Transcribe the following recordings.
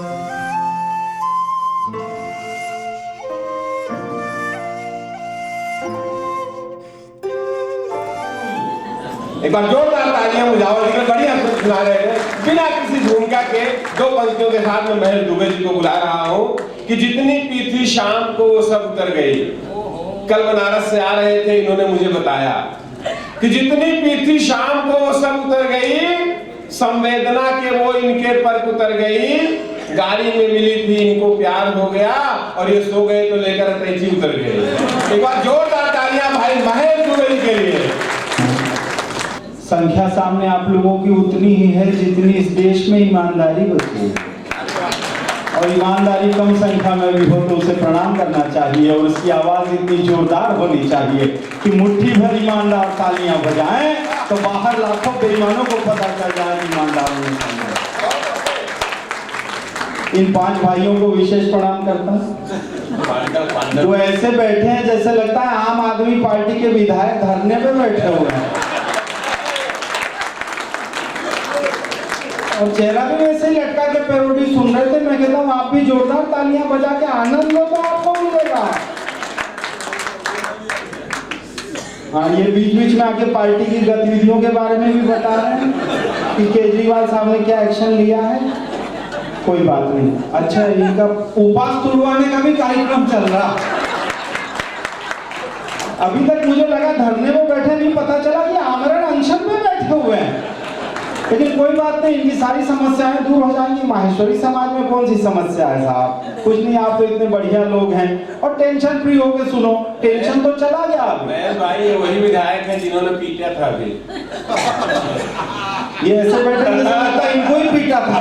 एक बार जोरदार तालियां मुजावर जी बढ़िया सुना रहे हैं। बिना किसी भूमिका के दो पंक्तियों के साथ में महेश दुबे जी को बुला रहा हूं कि जितनी पी थी शाम को वो सब उतर गई। कल बनारस से आ रहे थे, इन्होंने मुझे बताया कि जितनी पी थी शाम को वो सब उतर गई, संवेदना के वो इनके पर उतर गई, गाड़ी में मिली थी इनको प्यार हो गया और ये सो गए तो लेकर अटैची उतर गए। एक बार जोरदार तालियां भाई महेश दुबे जी के लिए। संख्या सामने आप लोगों की उतनी ही है जितनी इस देश में ईमानदारी बची है, और ईमानदारी कम संख्या में भी हो तो उसे प्रणाम करना चाहिए, और उसकी आवाज इतनी जोरदार होनी चाहिए कि मुट्ठी भर ईमानदार तालियां बजाएं तो बाहर लाखों बेईमानों को पता चल जाए ईमानदारों ने। इन 5 भाइयों को विशेष प्रणाम करता हूं जो ऐसे बैठे हैं जैसे लगता है आम आदमी पार्टी के विधायक धरने पे बैठे हुए हैं, और चेहरा भी वैसे ही लटका के पैरोडी सुन रहे थे। मैं कहता हूँ आप भी जोरदार तालियां बजा के आनंद लो तो आपको मिलेगा। हाँ, ये बीच बीच में आके पार्टी की गतिविधियों के बारे में भी बता रहे हैं कि केजरीवाल साहब ने क्या एक्शन लिया है। कोई बात नहीं, अच्छा इनका उपास तुड़वाने का भी कार्यक्रम चल रहा। अभी तक मुझे लगा धरने में बैठे, नहीं पता चला कि आमरण अनशन में बैठे हुए हैं। लेकिन कोई बात नहीं, इनकी सारी समस्याएं दूर हो जाएंगी। माहेश्वरी समाज में कौन सी समस्या है साहब, कुछ नहीं। आप तो इतने बढ़िया लोग हैं और टेंशन फ्री होके सुनो, टेंशन तो चला गया। मैं भाई ये वही विधायक हैं जिन्होंने पीटा था अभी। ये ऐसे बैठे जैसे लगता है इनको ही पीटा था।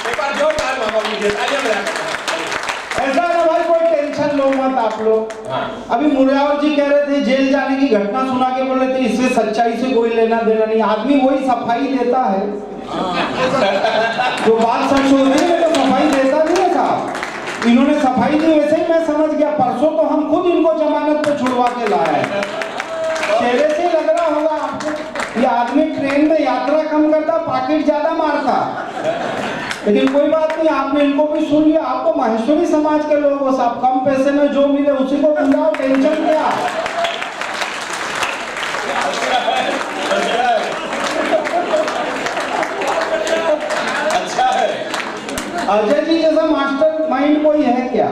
एक बार जोरदार मामा लीजिए, तालियां बजाकर। ऐसा है ना भाई, कोई टेंशन लो मत आप लोग। हाँ। अभी मुरैयावर जी कह रहे थे जेल जाने की घटना सुना के बोल रहे थे इससे सच्चाई से कोई लेना देना नहीं, आदमी वही सफाई देता है। जो बात सच होती है तो सफाई देता नहीं है साहब। इन्होंने सफाई दी, वैसे ही मैं समझ गया। परसों तो हम खुद इनको जमानत पे छुड़वा के लाए। चेहरे से लग रहा होगा आपको ये आदमी ट्रेन में यात्रा कम करता, पॉकेट ज्यादा मारता। लेकिन कोई बात नहीं, आपने इनको भी सुन लिया। आप तो माहेश्वरी समाज के लोग हो साहब, कम पैसे में जो मिले उसी को बुलाओ, टेंशन क्या। अच्छा है। अजय जी जैसा मास्टर माइंड कोई है क्या?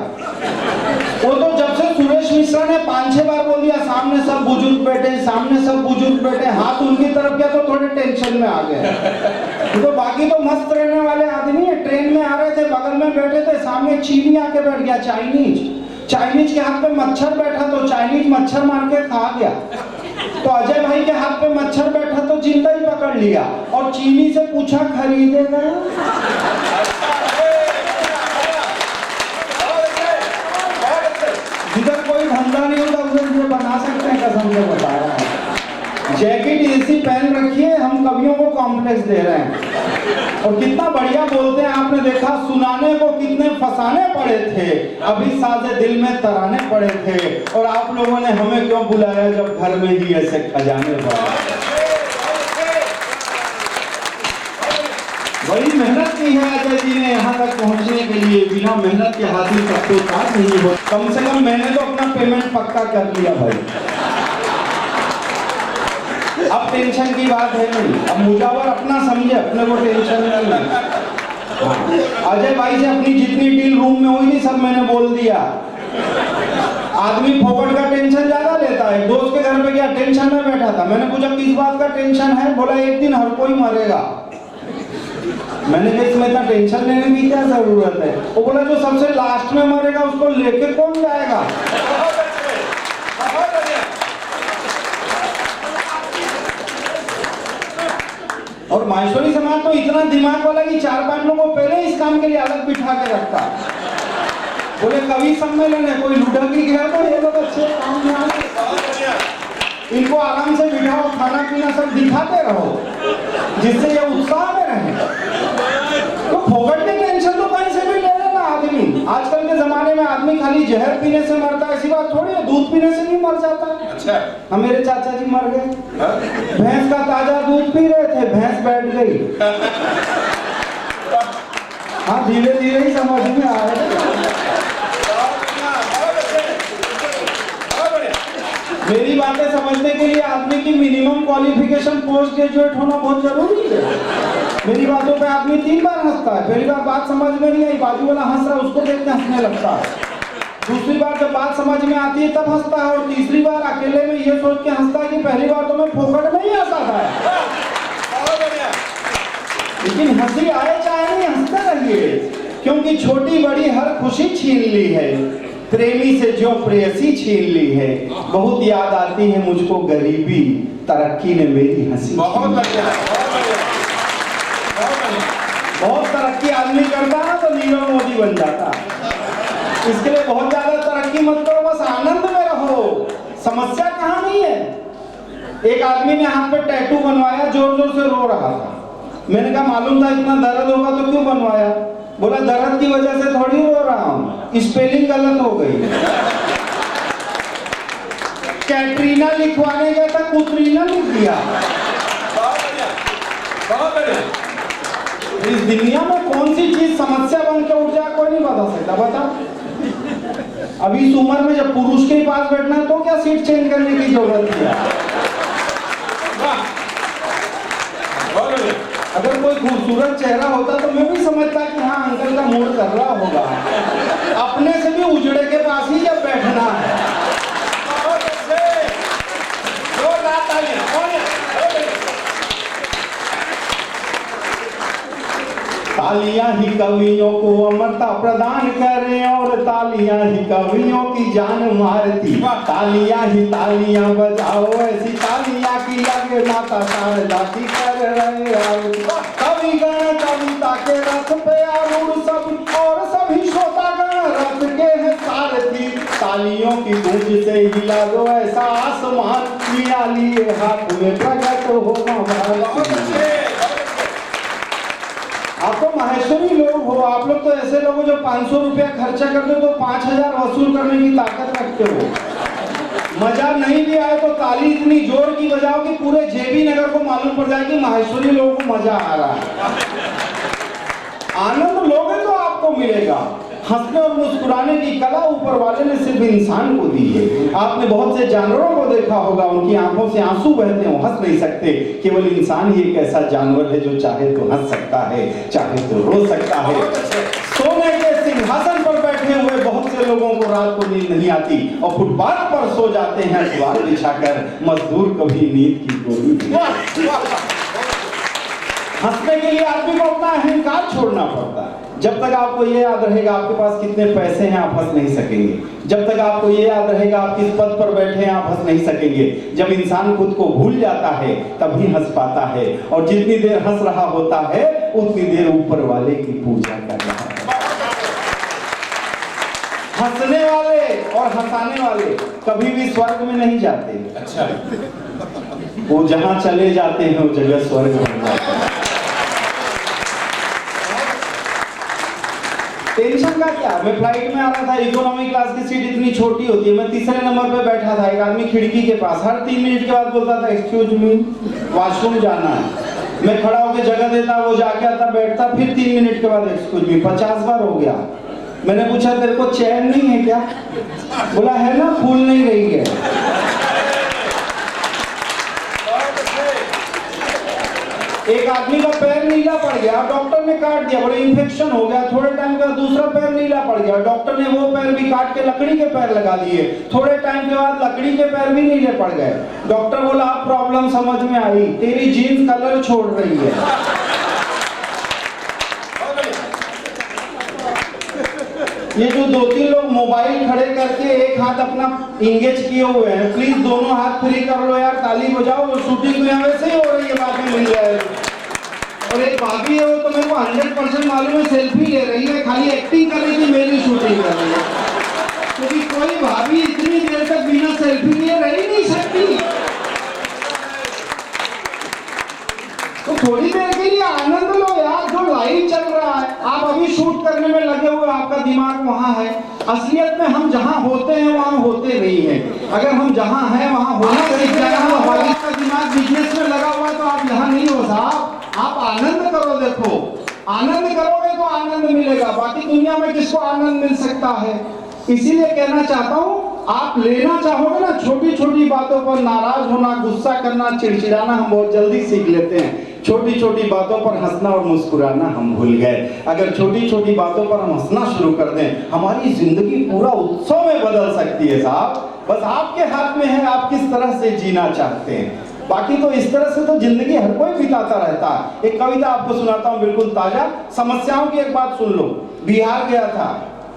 वो तो जब से सुरेश मिश्रा ने 5-6 बार बोल दिया सामने सब बुजुर्ग बैठे, सामने सब बुजुर्ग बैठे, हाथ उनकी तरफ किया तो थोड़े टेंशन में आ गए। तो बाकी तो मस्त रहने वाले आदमी है। ट्रेन में आ रहे थे, बगल में बैठे थे, सामने चीनी आके बैठ गया, चाइनीज के हाथ पे मच्छर बैठा तो चाइनीज मच्छर मार के खा गया। तो अजय भाई के हाथ पे मच्छर बैठा तो जिंदा ही पकड़ लिया, और चीनी से पूछा खरीदेगा। जिधर कोई धंधा नहीं होता उधर बना सकते हैं, कसम से बता रहा है। जैकेट ऐसी पहन रखी है, हम कवियों को कॉम्प्लेक्स दे रहे हैं। और कितना बढ़िया बोलते हैं, आपने देखा सुनाने को कितने फसाने पड़े थे, अभी साजे दिल में तराने पड़े थे, और आप लोगों ने हमें क्यों बुलाया जब घर में ही ऐसे खजाने पड़े। बड़ी मेहनत की है अजय जी ने यहाँ तक पहुँचने के लिए, बिना मेहनत के हासिल तक तो बात नहीं हो। कम से कम मैंने तो अपना पेमेंट पक्का कर लिया भाई। अब टेंशन की बात है नहीं, अब मुजावर अपना समझे, अपने को टेंशन नहीं है। अजय भाई से अपनी जितनी डील रूम में हुई थी सब मैंने बोल दिया। आदमी फोकट का टेंशन ज्यादा लेता है। दोस्त के घर पे गया, टेंशन में बैठा था, मैंने पूछा किस बात का टेंशन है, बोला एक दिन हर कोई मरेगा। मैंने कहा इसमें इतना टेंशन लेने की क्या जरूरत है। वो बोला जो सबसे लास्ट में मरेगा उसको लेके कौन जाएगा। और माहेश्वरी समाज तो इतना दिमाग वाला कि 4-5 लोगों को पहले इस काम के लिए अलग बिठा के रखता। बोले कवि सम्मेलन है, कोई लुढ़की गया तो ये लोग अच्छे काम में आए, इनको आराम से बिठाओ, खाना पीना सब दिखाते रहो, जिससे ये उत्साह में रहे। तो फोकट की टेंशन तो कहीं से भी ले लेना आदमी। आजकल के जमाने में आदमी खाली जहर पीने से मरता है, ऐसी बात थोड़ी है, दूध पीने से नहीं मर जाता। अच्छा, मेरे चाचा जी मर गए, भैंस का ताजा दूध पी रहे थे, भैंस बैठ गई। हाँ, धीरे धीरे ही समझ में आ रहा है। मेरी बातें समझने के लिए आदमी की मिनिमम क्वालिफिकेशन पोस्ट ग्रेजुएट होना बहुत जरूरी है। मेरी बातों पे आदमी 3 बार हंसता है। पहली बार बात समझ में नहीं आई, बाजू वाला हंस रहा है, उसको देख के हंसने लगता है। दूसरी बार जब बात समझ में आती है तब हंसता है, और तीसरी बार अकेले में ये सोच के हंसता है कि पहली बार तो मैं फोकट में ही हंसा था। लेकिन हंसी आए चाहे नहीं, हंसते रहिए, क्योंकि छोटी बड़ी हर खुशी छीन ली है, प्रेमी से जो प्रेयसी छीन ली है। बहुत याद आती है मुझको गरीबी, तरक्की ने मेरी हंसी। बहुत बढ़िया, बहुत तरक्की आदमी करता है तो नीरव मोदी बन जाता। इसके लिए बहुत ज्यादा तरक्की मत करो, बस आनंद में रहो। समस्या कहाँ नहीं है। एक आदमी ने हाथ पे टैटू बनवाया, जोर जोर से रो रहा था। मैंने कहा मालूम था इतना दर्द होगा तो क्यों बनवाया? बोला दर्द की वजह से थोड़ी रो रहा हूँ, स्पेलिंग गलत हो गई। कैटरीना लिखवाने गया था, कुतरीना लिख दिया। बहुत बढ़िया। इस दुनिया में कौन सी चीज समस्या बन के उठ जाए कोई नहीं बता सकता। बता, अभी इस उम्र में जब पुरुष के पास बैठना है तो क्या सीट चेंज करने की जरूरत है? अगर कोई खूबसूरत चेहरा होता तो मैं भी समझता कि हाँ अंकल का मूड कर रहा होगा। अपने से भी उजड़े के पास ही जब बैठना है। तालियां ही कवियों को अमरता प्रदान करें, और तालियां ही कवियों की जान मारती। तालियां बजाओ, ऐसी तालियां की लगे माता शारदा की कर रहे आओ। कवि गण कविता के रथ पे आरूढ़ सब, और सभी श्रोतागण रथ के हैं सारथी। तालियों की गूंज से हिला दो ऐसा आसमान, मिया लिए हाथ में प्रकट हो महाभारत। आप तो माहेश्वरी लोग हो, आप लोग तो ऐसे लोग हो जो 500 रुपया खर्चा कर दो तो 5000 वसूल करने की ताकत रखते हो। मजा नहीं भी आए तो ताली इतनी जोर की बजाओ कि पूरे जेबी नगर को मालूम पड़ जाए कि माहेश्वरी लोगों को मजा आ रहा है। आनंद लोगे तो आपको मिलेगा। हंसने और मुस्कुराने की कला ऊपर वाले ने सिर्फ इंसान को दी है। आपने बहुत से जानवरों को देखा होगा, उनकी आंखों से आंसू बहते हैं, हंस नहीं सकते। केवल इंसान ही एक ऐसा जानवर है जो चाहे तो हंस सकता है, चाहे तो रो सकता है। सोने के सिंहासन पर बैठे हुए बहुत से लोगों को रात को नींद नहीं आती और फुटपाथ पर सो जाते हैं अखबार बिछाकर। मजदूर कभी नींद की गोली। हंसने के लिए आदमी को अपना अहंकार छोड़ना पड़ता है। जब तक आपको ये याद रहेगा आपके पास कितने पैसे हैं, आप हंस नहीं सकेंगे। जब तक आपको ये याद रहेगा आप किस पद पर बैठे हैं, आप हंस नहीं सकेंगे। जब इंसान खुद को भूल जाता है तभी हंस पाता है, और जितनी देर हंस रहा होता है उतनी देर ऊपर वाले की पूजा कर रहा है। हंसने वाले और हंसाने वाले कभी भी स्वर्ग में नहीं जाते। अच्छा, वो जहां चले जाते हैं वो जगह स्वर्ग बन जाता है। टेंशन का क्या? मैं फ्लाइट में आ रहा था, इकोनॉमी क्लास की सीट इतनी छोटी होती है, मैं तीसरे नंबर पे बैठा था। एक आदमी खिड़की के पास हर 3 मिनट के बाद बोलता था एक्सक्यूज मी, वॉशरूम जाना है। मैं खड़ा होकर जगह देता, वो जाके आता, बैठता, फिर 3 मिनट के बाद एक्सक्यूज मी। 50 बार हो गया। मैंने पूछा तेरे को चैन नहीं है क्या? बोला है ना, फूल नहीं रही है। एक आदमी का पैर नीला पड़ गया, डॉक्टर ने काट दिया, बड़ा इन्फेक्शन हो गया। थोड़े टाइम के बाद दूसरा पैर नीला पड़ गया, डॉक्टर ने वो पैर भी काट के लकड़ी के पैर लगा दिए। थोड़े टाइम के बाद लकड़ी के पैर भी नीले पड़ गए। डॉक्टर बोला अब प्रॉब्लम समझ में आई, तेरी जीन्स कलर छोड़ रही है। ये जो 2-3 लोग मोबाइल खड़े करके एक हाथ अपना इंगेज किए हुए हैं, प्लीज दोनों हाथ फ्री कर लो यार, ताली बजाओ। शूटिंग में वैसे ही हो रही है, बातें मिल जाए। और एक भाभी है, वो तो मेरे को 100% मालूम है सेल्फी ले रही है, खाली एक्टिंग कर रही थी, मेरी शूटिंग कर रही है। क्योंकि कोई भाभी इतनी देर तक बिना सेल्फी लिए रह ही नहीं सकती। तो थोड़ी देर के लिए आनंद लो यार, जो लाइव चल रहा है। आप अभी शूट करने में लगे हुए, आपका दिमाग वहां है। असलियत में हम जहां होते हैं वहां होते नहीं हैं। अगर हम जहां हैं वहां होना सीख जाए, हमारा दिमाग बिजनेस में लगा हुआ है तो आप यहाँ नहीं हो साहब। आप आनंद करो। देखो आनंद करोगे तो आनंद मिलेगा, बाकी दुनिया में किसको आनंद मिल सकता है। इसीलिए कहना चाहता हूं, आप लेना चाहोगे ना, छोटी छोटी बातों पर नाराज होना, गुस्सा करना, चिड़चिड़ाना हम बहुत जल्दी सीख लेते हैं। छोटी छोटी बातों पर हंसना और मुस्कुराना हम भूल गए। अगर छोटी छोटी बातों पर हम हंसना शुरू कर दें, हमारी जिंदगी पूरा उत्सव में बदल सकती है साहब। बस आपके हाथ में है आप किस तरह से जीना चाहते हैं। बाकी तो इस तरह से तो जिंदगी हर कोई बिताता रहता है। एक कविता आपको सुनाता हूँ बिल्कुल ताजा। समस्याओं की एक बात सुन लो। बिहार गया था,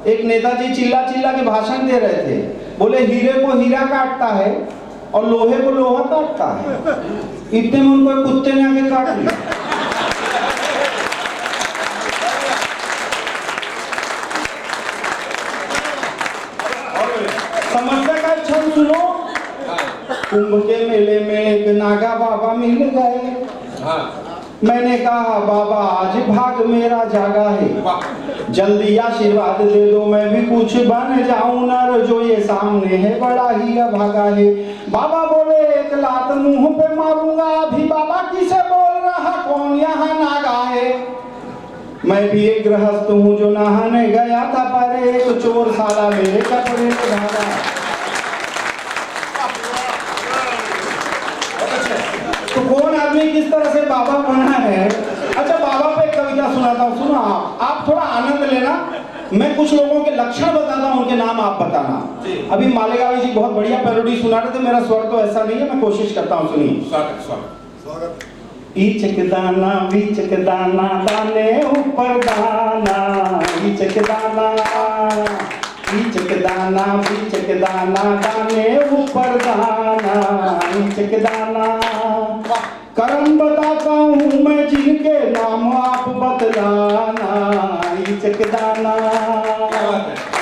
एक नेताजी चिल्ला चिल्ला के भाषण दे रहे थे। बोले हीरे को हीरा काटता है और लोहे को लोहा काटता है। इतने में उनको कुत्ते ने आके काट लिया। समस्या का क्षण सुनो। कुंभ के मेले में एक नागा बाबा मिल गए। मैंने कहा बाबा आज भाग मेरा जागा है, जल्दी आशीर्वाद दे दो मैं भी कुछ बन जाऊं नर जो ये सामने है बड़ा ही अभागा है। बाबा बोले एक लात मुंह पे मारूंगा, अभी बाबा किसे बोल रहा कौन यहाँ नागा है। मैं भी एक गृहस्थ हूँ जो नहाने गया था, पर एक चोर साला मेरे कपड़े में भागा। तो कौन आदमी किस तरह से बाबा बना है। अच्छा बाबा पे एक कविता सुनाता हूँ, सुनो आप थोड़ा आनंद लेना। मैं कुछ लोगों के लक्षण बताता हूँ, उनके नाम आप बताना। अभी मालेगावी जी बहुत बढ़िया पैरोडी सुना रहे थे, मेरा स्वर तो ऐसा नहीं है, मैं कोशिश करता हूँ, सुनिए। ईचक दाना बीचक दाना दाने ऊपर दाना, ईचक दाना ईचक दाना बीचक दाना दाने ऊपर दाना, ईचक दाना। कर्म बताता हूँ मैं जिनके नाम आप बतलाना, ईचक दाना।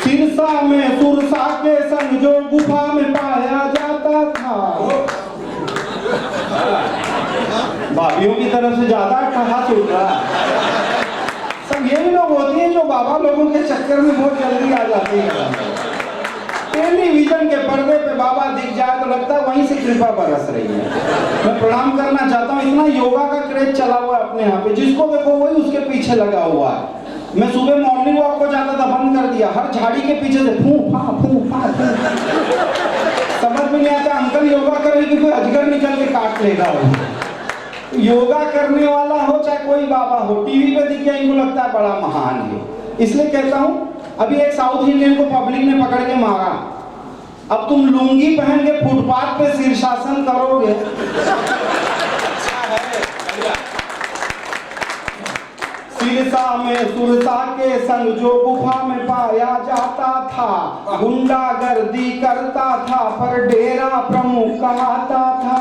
सिरसा में सुरसा के संग जो गुफा में पाया जाता था। भाभियों की तरफ से ज्यादा हाथ उठ रहा है। सब ये भी लोग होती हैं जो बाबा लोगों के चक्कर में बहुत जल्दी आ जाती है। टेलीविजन के पर्दे पे बाबा दिख जाए तो लगता है वहीं से कृपा बरस रही है। मैं प्रणाम करना चाहता हूँ, इतना योगा का क्रेज चला हुआ है अपने यहाँ पे, जिसको देखो वही उसके पीछे लगा हुआ है। मैं सुबह मॉर्निंग वॉक को जाता था, बंद कर दिया। हर झाड़ी के पीछे से फू फा फू फा फू। समझ में नहीं आता अंकल योगा करे कि कोई अजगर निकल के काट लेगा। योगा करने वाला हो चाहे कोई बाबा हो, टीवी पे दिख गया इनको लगता है बड़ा महान है। इसलिए कहता हूँ, अभी एक साउथ इंडियन को पब्लिक ने पकड़ के मारा। अब तुम लुंगी पहन के फुटपाथ पे शीर्षासन करोगे। सिरसा में सुरसा के संग जो गुफा में पाया जाता था, गुंडागर्दी करता था पर डेरा प्रमुख कहता था।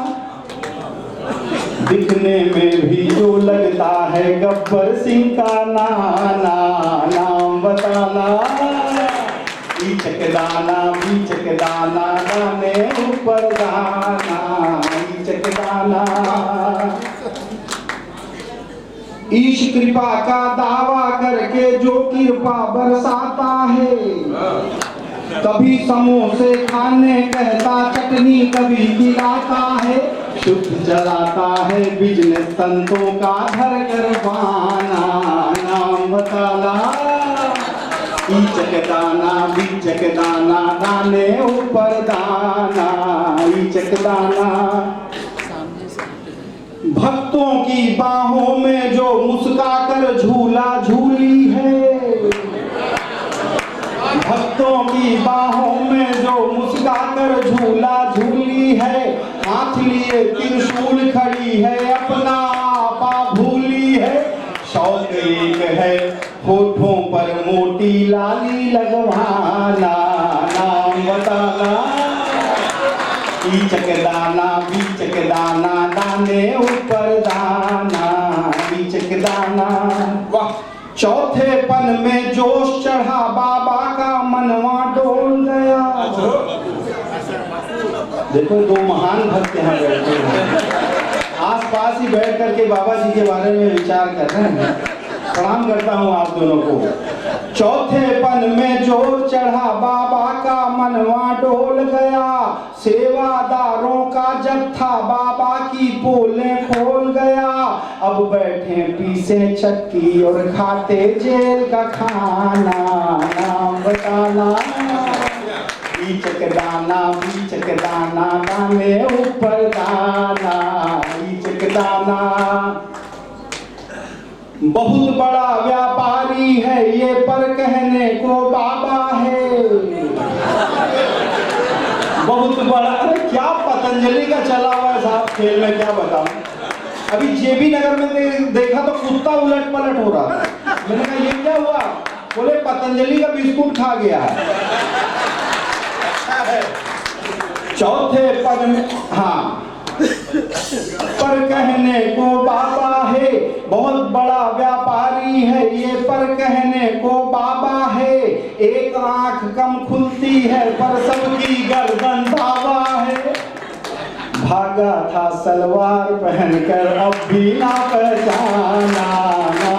दिखने में भी जो लगता है गब्बर सिंह का नाना, नाम बताना। ईचक दाना बीचक दाना दाने ऊपर दाना, ईचक दाना। ईश कृपा का दावा करके जो कृपा बरसाता है, कभी समोसे खाने कहता चटनी कभी खिलाता है। शुद्ध चलाता है बिजनेस संतों का घर कर बाना, नाम बताना। ईचक दाना बीचक दाना दाने ऊपर दाना, ईचक दाना। भक्तों की बाहों में जो मुस्काकर झूला झूली है, भक्तों की बाहों में जो मुस्काकर झूला झूली है। हाथ लिए त्रिशूल खड़ी है अपना आपा भूली है। शौक एक है होठों पर मोटी लाली लगवाना, नाम बताना। ईचक दाना बीचक दाना दाने ऊपर दाना, ईचक दाना। चौथे पन में जोश चढ़ा बाबा का मनवा डोल गया। देखो दो महान भक्त यहाँ बैठे हैं, आस पास ही बैठ करके बाबा जी के बारे में विचार कर रहे हैं। प्रणाम करता हूँ आप दोनों को। चौथेपन में जोर चढ़ा बाबा का मनवा डोल गया, सेवादारों का जत्था बाबा की पोलें खोल गया। अब बैठे पीसे चक्की और खाते जेल का खाना, नाम बताना बीचक दाना दाने ऊपर दाना, बीचक दाना। बहुत बड़ा व्यापारी है ये पर कहने को बाबा है, बहुत बड़ा। अरे क्या पतंजलि का चला हुआ है साहब खेल में, क्या बताऊं। अभी जेबी नगर में देखा तो कुत्ता उलट पलट हो रहा था। मैंने कहा ये क्या हुआ, बोले पतंजलि का बिस्कुट खा गया है। चौथे पद में हाँ पर कहने को बाबा है, बहुत बड़ा व्यापारी है ये पर कहने को बाबा है। एक आंख कम खुलती है पर सबकी गर्दन बाबा है। भागा था सलवार पहनकर अब भी ना पहचाना, ना